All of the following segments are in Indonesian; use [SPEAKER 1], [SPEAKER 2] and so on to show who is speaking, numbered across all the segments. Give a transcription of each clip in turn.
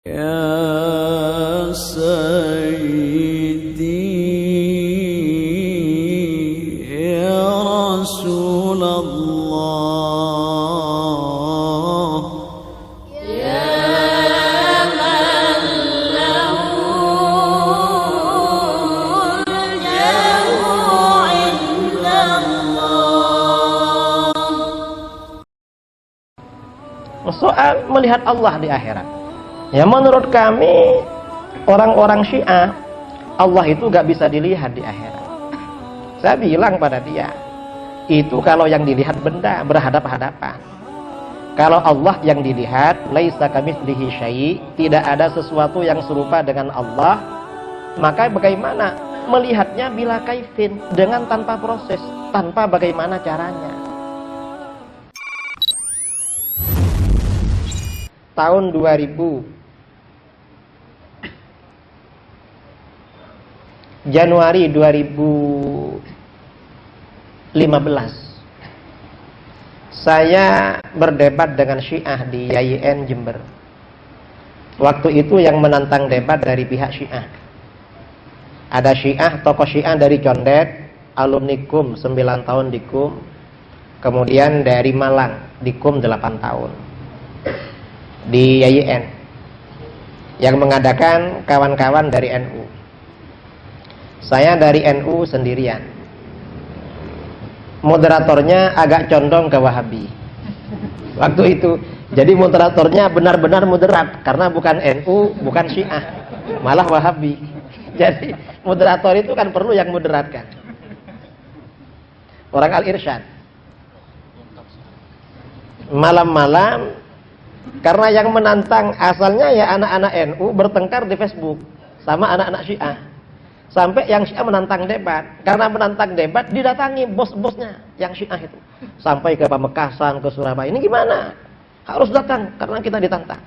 [SPEAKER 1] Ya Sayyidi Ya Rasulullah
[SPEAKER 2] Ya man lahul jahu indallah.
[SPEAKER 3] Soal melihat Allah di akhirat. Ya, menurut kami orang-orang Syiah, Allah itu gak bisa dilihat di akhirat. Saya bilang pada dia, itu kalau yang dilihat benda berhadap-hadapan. Kalau Allah yang dilihat, laisa kamitslihi syai', tidak ada sesuatu yang serupa dengan Allah, maka bagaimana melihatnya bila kaifin, dengan tanpa proses, tanpa bagaimana caranya. Tahun 2000 Januari 2015 saya berdebat dengan Syiah di YIN Jember. Waktu itu yang menantang debat dari pihak Syiah. Ada Syiah, tokoh Syiah dari Condet, alumni KUM 9 tahun di KUM. Kemudian dari Malang di KUM 8 tahun. Di YIN yang mengadakan kawan-kawan dari NU. Saya dari NU sendirian. Moderatornya agak condong ke Wahabi waktu itu. Jadi moderatornya benar-benar moderat, karena bukan NU, bukan Syiah, malah Wahabi. Jadi moderator itu kan perlu yang moderatkan, orang Al-Irsyad. Malam-malam, karena yang menantang asalnya ya anak-anak NU bertengkar di Facebook sama anak-anak Syiah. Sampai yang Syiah menantang debat. Karena menantang debat didatangi bos-bosnya yang Syiah itu. Sampai ke Pamekasan, ke Surabaya. Ini gimana? Harus datang karena kita ditantang.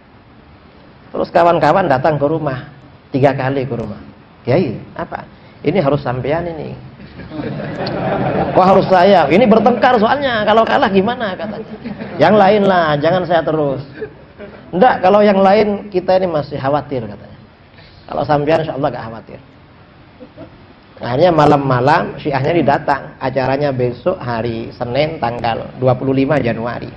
[SPEAKER 3] Terus kawan-kawan datang ke rumah 3 kali ke rumah. Kiai, apa? Ini harus sampean ini. Kok harus saya? Ini bertengkar soalnya. Kalau kalah gimana katanya? Yang lain lah, jangan saya terus. Enggak, kalau yang lain kita ini masih khawatir katanya. Kalau sampean insya Allah gak khawatir. Akhirnya malam-malam Syiahnya didatang. Acaranya besok hari Senin tanggal 25 Januari.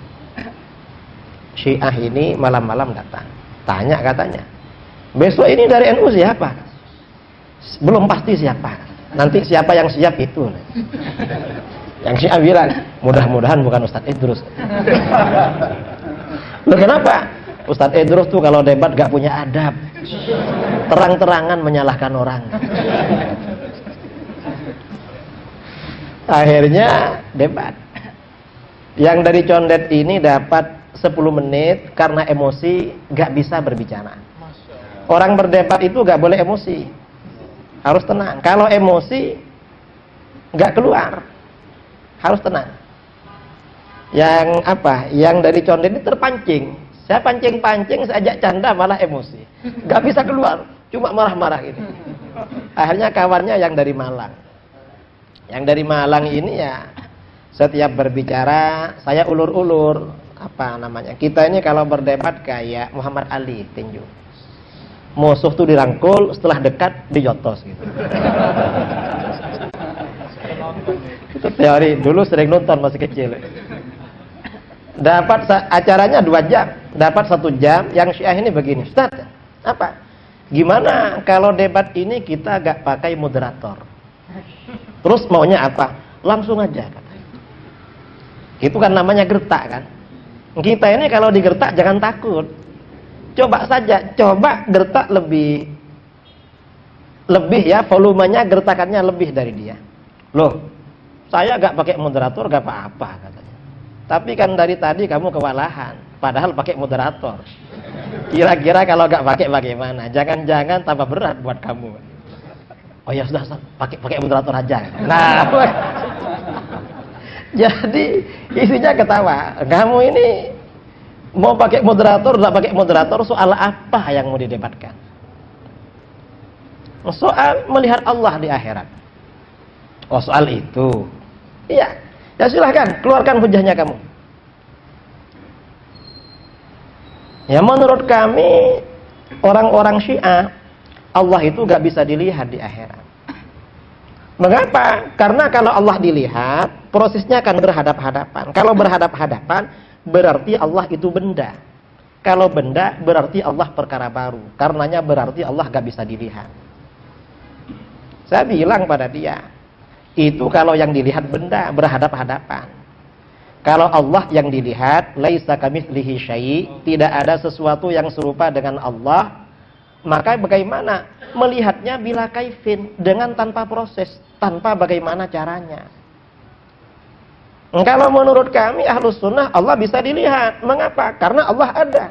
[SPEAKER 3] Syiah ini malam-malam datang. Tanya katanya, besok ini dari NU siapa? Belum pasti siapa. Nanti siapa yang siap itu. Yang Syiah bilang, mudah-mudahan bukan Ustadz Idrus. Loh kenapa? Ustadz Idrus tuh kalau debat gak punya adab, terang-terangan menyalahkan orang. Akhirnya debat. Yang dari Condet ini dapat 10 menit karena emosi gak bisa berbicara. Orang berdebat itu gak boleh emosi, harus tenang. Kalau emosi gak keluar, harus tenang. Yang apa? Yang dari Condet ini terpancing. Saya pancing-pancing, saya ajak canda malah emosi. Gak bisa keluar, cuma marah-marah gitu. Akhirnya kawannya yang dari Malang. Yang dari Malang ini ya setiap berbicara saya ulur-ulur. Apa namanya? Kita ini kalau berdebat kayak Muhammad Ali tinju. Musuh tuh dirangkul, setelah dekat dijotos gitu. Itu teori, dulu sering nonton masih kecil. Dapat acaranya 2 jam, dapat 1 jam. Yang Syiah ini begini, Ustaz, apa? Gimana kalau debat ini kita gak pakai moderator? Terus maunya apa? Langsung aja katanya. Itu kan namanya gertak kan? Kita ini kalau digertak jangan takut. Coba saja, coba gertak lebih ya, volumenya gertakannya lebih dari dia. Loh, saya gak pakai moderator gak apa-apa katanya. Tapi kan dari tadi kamu kewalahan, padahal pakai moderator. Kira-kira kalau gak pakai bagaimana? Jangan-jangan tambah berat buat kamu. Oh ya sudah, pakai moderator aja. Nah, jadi isinya ketawa. Kamu ini mau pakai moderator, tidak pakai moderator, soal apa yang mau didebatkan? Soal melihat Allah di akhirat. Oh soal itu. Iya. Ya silahkan, keluarkan hujahnya kamu. Ya menurut kami orang-orang Syiah, Allah itu gak bisa dilihat di akhirat. Mengapa? Karena kalau Allah dilihat, prosesnya akan berhadap-hadapan. Kalau berhadap-hadapan, berarti Allah itu benda. Kalau benda, berarti Allah perkara baru. Karenanya berarti Allah gak bisa dilihat. Saya bilang pada dia, itu kalau yang dilihat benda, berhadap-hadapan. Kalau Allah yang dilihat, laisa kamitslihi syai', tidak ada sesuatu yang serupa dengan Allah. Maka bagaimana melihatnya bila kaifin, dengan tanpa proses, tanpa bagaimana caranya. Kalau menurut kami Ahlus Sunnah, Allah bisa dilihat. Mengapa? Karena Allah ada.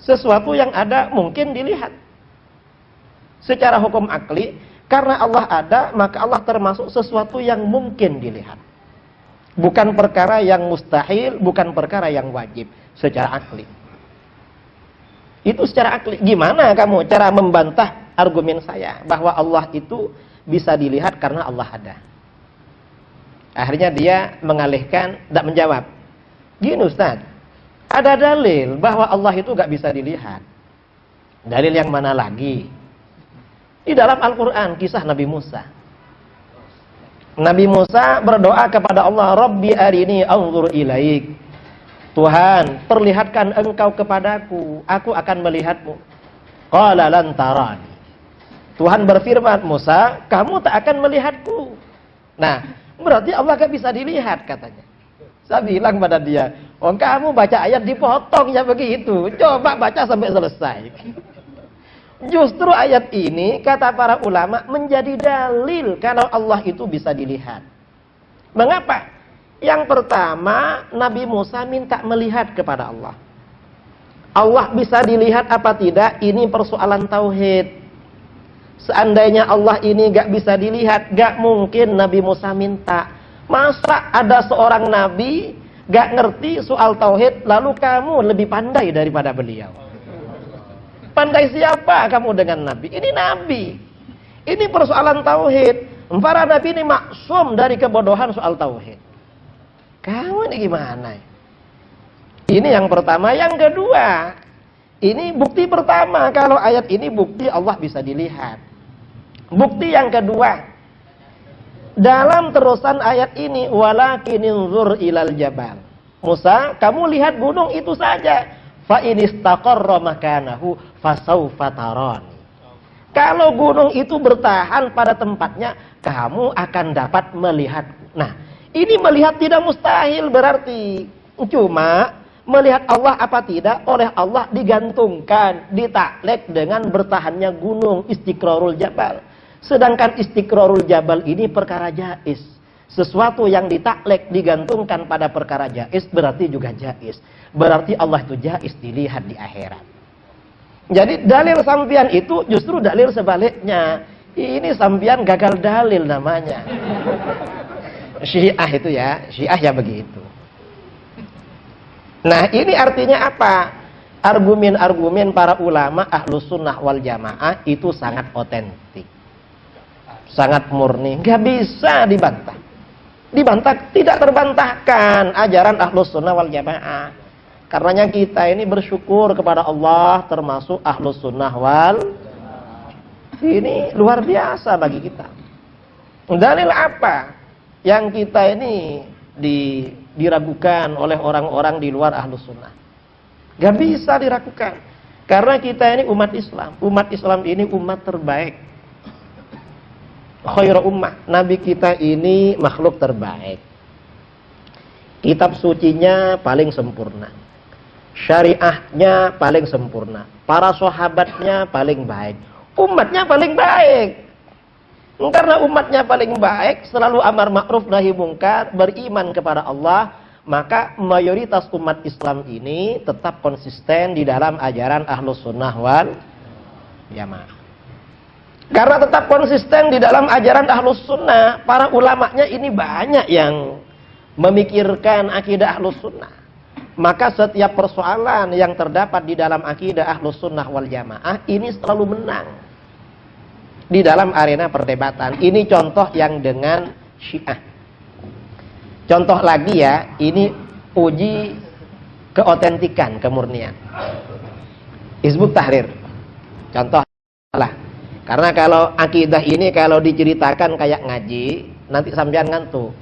[SPEAKER 3] Sesuatu yang ada mungkin dilihat. Secara hukum akli, karena Allah ada, maka Allah termasuk sesuatu yang mungkin dilihat. Bukan perkara yang mustahil, bukan perkara yang wajib secara akli. Itu secara akli. Gimana kamu cara membantah argumen saya bahwa Allah itu bisa dilihat karena Allah ada? Akhirnya dia mengalihkan, tidak menjawab. Gini Ustaz, ada dalil bahwa Allah itu gak bisa dilihat. Dalil yang mana lagi? Di dalam Al-Quran, kisah Nabi Musa. Nabi Musa berdoa kepada Allah, Rabbi arini anzur ilaik. Tuhan, perlihatkan engkau kepadaku, aku akan melihatmu. Qala lan tarani. Tuhan berfirman, Musa, kamu tak akan melihatku. Nah, berarti Allah gak bisa dilihat katanya. Saya bilang pada dia, oh kamu baca ayat dipotong ya begitu. Coba baca sampai selesai. Justru ayat ini, kata para ulama, menjadi dalil kalau Allah itu bisa dilihat. Mengapa? Yang pertama, Nabi Musa minta melihat kepada Allah. Allah bisa dilihat apa tidak? Ini persoalan tauhid. Seandainya Allah ini gak bisa dilihat, gak mungkin Nabi Musa minta. Masa ada seorang Nabi gak ngerti soal tauhid, lalu kamu lebih pandai daripada beliau? Pandai siapa kamu dengan Nabi? Ini Nabi. Ini persoalan tauhid. Para Nabi ini maksum dari kebodohan soal tauhid. Kamu ini gimana? Ini yang pertama. Yang kedua, ini bukti pertama kalau ayat ini bukti Allah bisa dilihat. Bukti yang kedua, dalam terusan ayat ini, walakin inzur ilal jabal. Musa, kamu lihat gunung itu saja. Fa in istaqarra makanahu fasawfa tarani. Kalau gunung itu bertahan pada tempatnya, kamu akan dapat melihatku. Nah, ini melihat tidak mustahil berarti. Cuma melihat Allah apa tidak oleh Allah digantungkan, ditaklek dengan bertahannya gunung, istiqrarul jabal. Sedangkan istiqrarul jabal ini perkara jaiz. Sesuatu yang ditaklek, digantungkan pada perkara jaiz berarti juga jaiz. Berarti Allah itu jaiz dilihat di akhirat. Jadi dalil sampian itu justru dalil sebaliknya. Ini sampian gagal dalil namanya. Syiah itu ya, Syiah ya begitu. Nah, ini artinya apa? Argumen-argumen para ulama Ahlus Sunnah wal Jamaah itu sangat otentik. Sangat murni, nggak bisa dibantah. Dibantah, tidak terbantahkan ajaran Ahlus Sunnah wal Jamaah. Karenanya kita ini bersyukur kepada Allah termasuk Ahlus Sunnah wal Jamaah. Ini luar biasa bagi kita. Dalil apa yang kita ini diragukan oleh orang-orang di luar Ahlus Sunnah? Gak bisa diragukan. Karena kita ini umat Islam. Umat Islam ini umat terbaik. Khairu ummah. Nabi kita ini makhluk terbaik. Kitab sucinya paling sempurna. Syariahnya paling sempurna. Para sahabatnya paling baik. Umatnya paling baik. Karena umatnya paling baik, selalu amar ma'ruf nahi mungkar, beriman kepada Allah, maka mayoritas umat Islam ini tetap konsisten di dalam ajaran Ahlus Sunnah wal Jamaah. Karena tetap konsisten di dalam ajaran Ahlus Sunnah, para ulamanya ini banyak yang memikirkan akidah Ahlus Sunnah. Maka setiap persoalan yang terdapat di dalam akidah Ahlus Sunnah wal Jamaah ini selalu menang di dalam arena perdebatan. Ini contoh yang dengan Syiah. Contoh lagi ya, ini uji keotentikan, kemurnian. Hizbut Tahrir. Contoh lah. Karena kalau akidah ini kalau diceritakan kayak ngaji, nanti sampean ngantuk.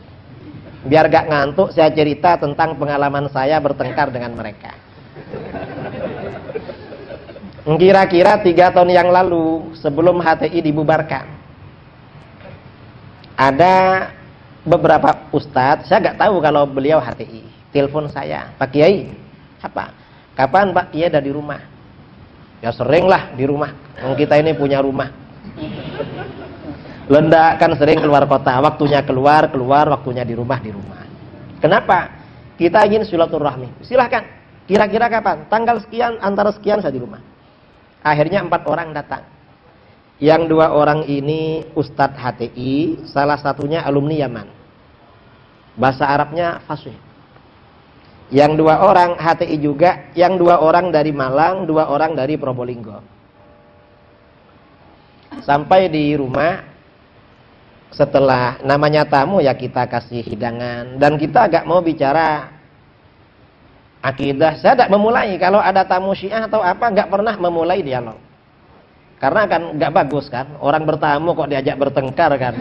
[SPEAKER 3] Biar gak ngantuk, saya cerita tentang pengalaman saya bertengkar dengan mereka. Kira-kira 3 tahun yang lalu, sebelum HTI dibubarkan, ada beberapa ustadz, saya gak tahu kalau beliau HTI, telepon saya, Pak Kiai, apa? Kapan Pak Kiai ada di rumah? Ya sering lah di rumah, kita ini punya rumah. Lendak kan sering keluar kota, waktunya keluar, waktunya di rumah. Kenapa? Kita ingin silaturahmi. Silahkan. Kira-kira kapan? Tanggal sekian, antara sekian saya di rumah. Akhirnya 4 orang datang. Yang 2 orang ini Ustadz HTI, salah satunya alumni Yaman. Bahasa Arabnya fasih. Yang 2 orang HTI juga, yang 2 orang dari Malang, 2 orang dari Probolinggo. Sampai di rumah, setelah namanya tamu ya kita kasih hidangan, dan kita agak mau bicara akidah. Saya tidak memulai, kalau ada tamu Syiah atau apa, nggak pernah memulai dialog. Karena kan nggak bagus kan, orang bertamu kok diajak bertengkar kan.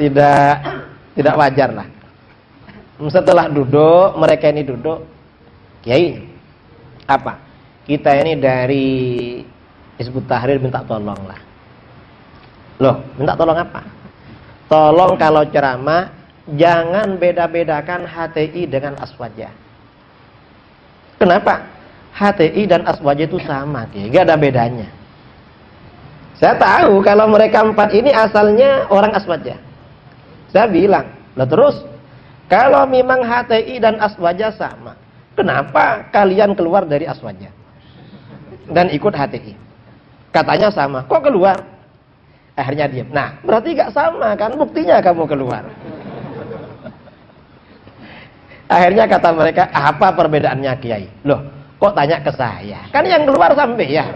[SPEAKER 3] Tidak wajar lah. Setelah duduk, mereka ini duduk, Kiai, apa? Kita ini dari Hizbut Tahrir minta tolong lah. Loh, minta tolong apa? Tolong kalau ceramah jangan beda-bedakan HTI dengan Aswaja. Kenapa? HTI dan Aswaja itu sama, Kiai, gak ada bedanya. Saya tahu kalau mereka 4 ini asalnya orang Aswaja. Saya bilang, lah terus kalau memang HTI dan Aswaja sama, kenapa kalian keluar dari Aswaja dan ikut HTI? Katanya sama, kok keluar? Akhirnya diam. Nah, berarti gak sama kan? Buktinya kamu keluar. Akhirnya kata mereka, apa perbedaannya Kiai? Loh, kok tanya ke saya? Kan yang keluar sampai ya.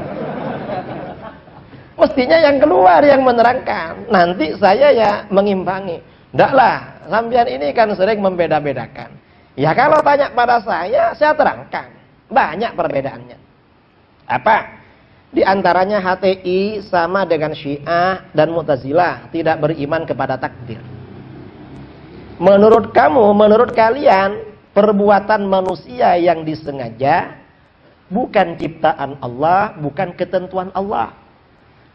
[SPEAKER 3] Mestinya yang keluar yang menerangkan. Nanti saya ya mengimbangi. Nggak lah, sampean ini kan sering membeda-bedakan. Ya kalau tanya pada saya terangkan. Banyak perbedaannya. Apa? Di antaranya HTI sama dengan Syiah dan Mu'tazilah tidak beriman kepada takdir. Menurut kamu, menurut kalian, perbuatan manusia yang disengaja bukan ciptaan Allah, bukan ketentuan Allah,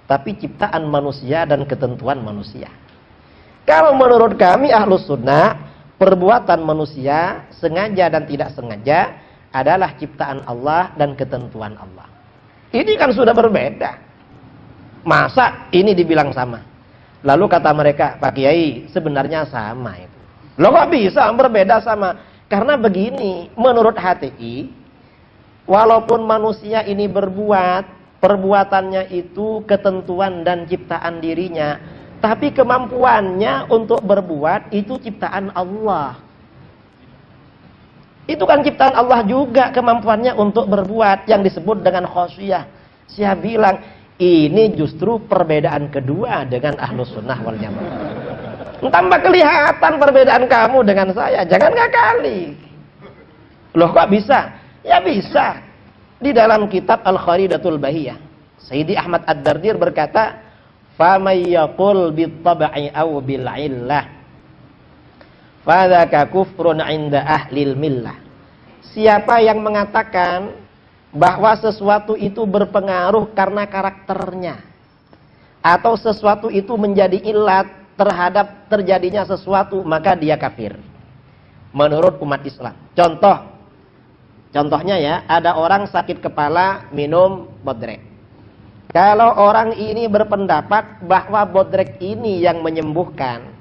[SPEAKER 3] tapi ciptaan manusia dan ketentuan manusia. Kalau menurut kami Ahlus Sunnah, perbuatan manusia sengaja dan tidak sengaja adalah ciptaan Allah dan ketentuan Allah. Ini kan sudah berbeda. Masa ini dibilang sama? Lalu kata mereka, Pak Kiai, sebenarnya sama itu. Loh kok bisa berbeda sama? Karena begini, menurut HTI, walaupun manusia ini berbuat, perbuatannya itu ketentuan dan ciptaan dirinya, tapi kemampuannya untuk berbuat itu ciptaan Allah. Itu kan ciptaan Allah juga, kemampuannya untuk berbuat yang disebut dengan khosyah. Saya bilang, ini justru perbedaan kedua dengan Ahlus Sunnah wal Jamaah. Tambah kelihatan perbedaan kamu dengan saya, jangan ngakali. Loh kok bisa? Ya bisa. Di dalam kitab Al-Kharidatul Bahiyah, Sayyidi Ahmad Ad-Dardir berkata, فَمَنْ يَقُلْ بِالطَّبْعِ أَوْ بِالْعِلَّةِ فَذَاكَ كُفْرٌ عِنْدَ أَهْلِ الْمِلَّةِ. Siapa yang mengatakan bahwa sesuatu itu berpengaruh karena karakternya, atau sesuatu itu menjadi ilat terhadap terjadinya sesuatu, maka dia kafir menurut umat Islam. Contohnya ya, ada orang sakit kepala minum bodrek. Kalau orang ini berpendapat bahwa bodrek ini yang menyembuhkan,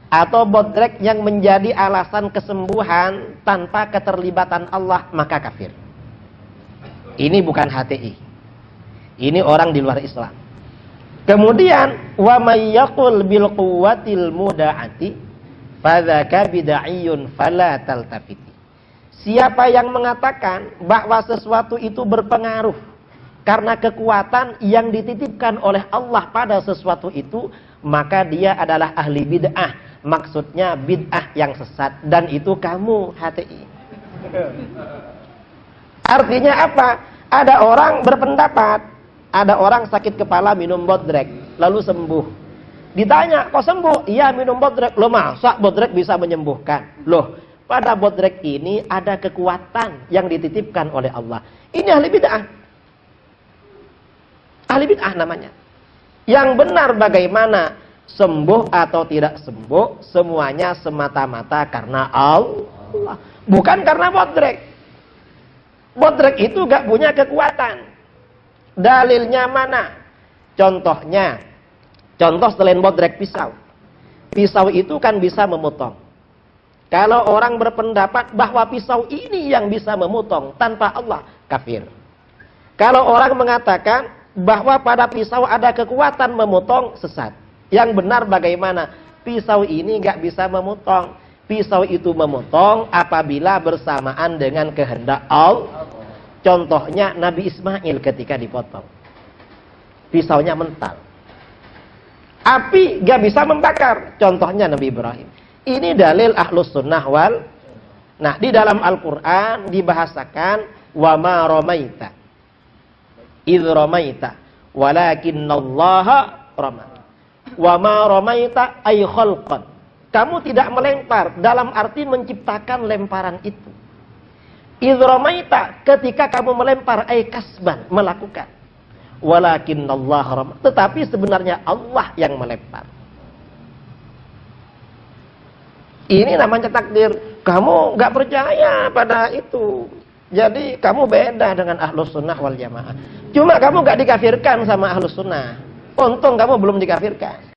[SPEAKER 3] atau bodrek yang menjadi alasan kesembuhan tanpa keterlibatan Allah, maka kafir. Ini bukan HTI. Ini orang di luar Islam. Kemudian, wa may yaqul bil quwwatil muda'ati fadzaka bid'iyun fala taltafiti. Siapa yang mengatakan bahwa sesuatu itu berpengaruh karena kekuatan yang dititipkan oleh Allah pada sesuatu itu, maka dia adalah ahli bid'ah. Maksudnya bid'ah yang sesat. Dan itu kamu HTI. Artinya apa? Ada orang berpendapat, ada orang sakit kepala minum bodrek, lalu sembuh. Ditanya, kok sembuh? Iya minum bodrek. Loh masa bodrek bisa menyembuhkan? Loh, pada bodrek ini ada kekuatan yang dititipkan oleh Allah. Ini ahli bid'ah. Ahli bid'ah namanya. Yang benar bagaimana sembuh atau tidak sembuh, semuanya semata-mata karena Allah. Bukan karena bodrek. Bodrek itu gak punya kekuatan. Dalilnya mana? Contohnya, contoh selain bodrek pisau. Pisau itu kan bisa memotong. Kalau orang berpendapat bahwa pisau ini yang bisa memotong tanpa Allah, kafir. Kalau orang mengatakan bahwa pada pisau ada kekuatan memotong, sesat. Yang benar bagaimana? Pisau ini gak bisa memotong. Pisau itu memotong apabila bersamaan dengan kehendak Allah. Contohnya Nabi Ismail ketika dipotong. Pisaunya mental. Api gak bisa membakar. Contohnya Nabi Ibrahim. Ini dalil ahlus sunnah wal. Nah, di dalam Al-Quran dibahasakan wa ma ramaita idh ramaita walakinallaha rama. Wa ma ramaita ay khalqan. Kamu tidak melempar dalam arti menciptakan lemparan itu. Idh ramaita, ketika kamu melempar ay kasban, melakukan. Walakinallaha rama. Tetapi sebenarnya Allah yang melempar. Ini namanya takdir. Kamu nggak percaya pada itu. Jadi kamu beda dengan ahlus sunnah wal jamaah. Cuma kamu nggak dikafirkan sama ahlus sunnah. Untung kamu belum dikafirkan.